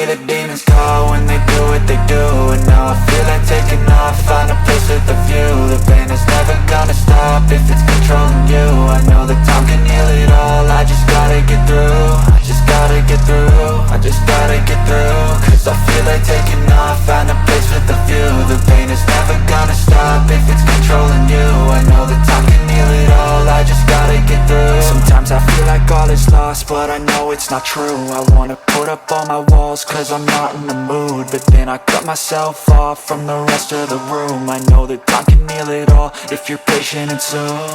the demons call when they do what they do. And now I feel like taking off, find a place with a view. The pain is never gonna stop if it's controlling you. I know that time can heal it all, I just gotta get through. I just gotta get through, I just gotta get through. Cause I feel like taking off, find a place with a view. The pain is never gonna stop if it's controlling you. I know that time can heal it all, I just gotta get through. Sometimes I feel like all is lost, but I know it's not true. I wanna put up all my walls cause I'm not in the mood, but then I cut myself off from the rest of the room. I know that time can heal it all if you're patient and soon.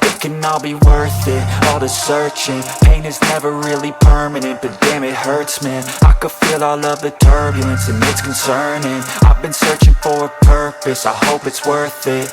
It can all be worth it, all the searching. Pain is never really permanent, but damn it hurts, man. I could feel all of the turbulence and it's concerning. I've been searching for a purpose, I hope it's worth it.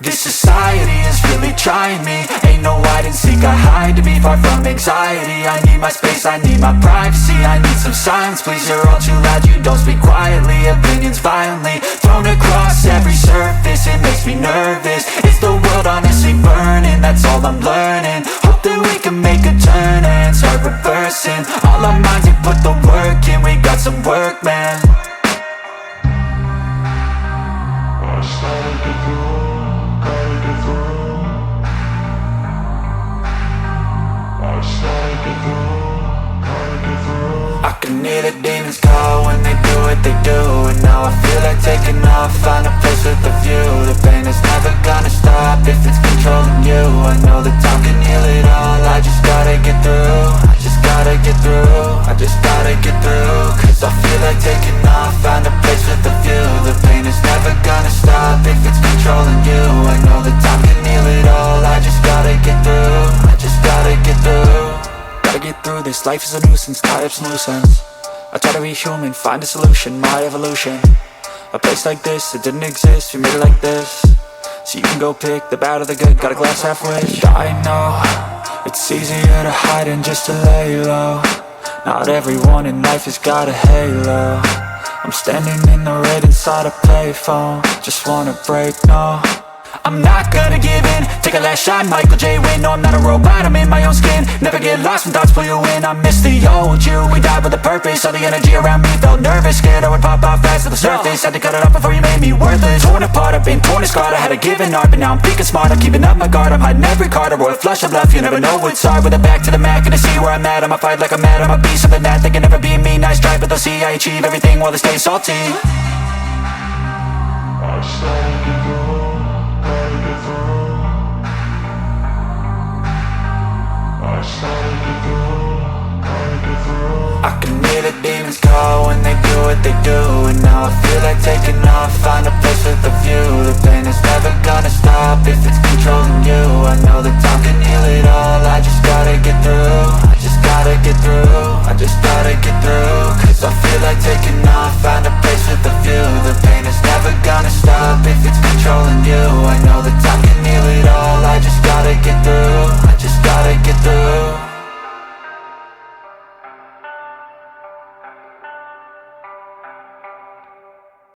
This society is really trying me. Ain't no hide and seek, I hide to be far from anxiety. I need my space, I need my privacy. I need some silence, please, you're all too loud. You don't speak quietly, opinions violently thrown across every surface. It makes me nervous, it's the world honestly burning. That's all I'm learning, hope that we can make a turn and start reversing. All our minds, we put the work in, we got some work, man. I can hear the demons call when they do what they do. And now I feel like taking off, find a place with a view. The pain is never gonna stop if it's controlling you. I know that time can heal it all, I just gotta get through. I just gotta get through, I just gotta get through. Cause I feel like taking off, find a place with a view. The pain is never gonna stop if it's controlling you. I know that time can heal it all, I just gotta get through. I just gotta get through. Gotta get through this, life is a nuisance, tie up some loose ends. I try to be human, find a solution, my evolution. A place like this, it didn't exist, we made it like this. So you can go pick the bad or the good, got a glass halfway. I know, it's easier to hide than just to lay low. Not everyone in life has got a halo. I'm standing in the red inside a payphone, just wanna break, no. I'm not gonna give in, take a last shot, Michael J. Win. No, I'm not a robot, I'm in my own skin. Never get lost when thoughts pull you in. I miss the old you, we died with a purpose. All the energy around me felt nervous, scared I would pop off fast to the surface. Had to cut it off before you made me worthless. Torn apart, I've been torn and scarred. I had a given art, but now I'm thinking smart. I'm keeping up my guard, I'm hiding every card. A royal flush of love, you never know what's hard. With a back to the mat, gonna see where I'm at. I'ma fight like I'm mad, I'ma be something that they can never be me. Nice try, but they'll see I achieve everything while they stay salty. I started to go. I can hear the demons call when they do what they do. And now I feel like taking off, find a place with a view. The pain is never gonna stop if it's controlling you. I know that time can heal it all, I just gotta get through. I just gotta get through, I just gotta get through. Cause I feel like taking off, find a place with a view. The pain is never gonna stop if it's controlling you. I know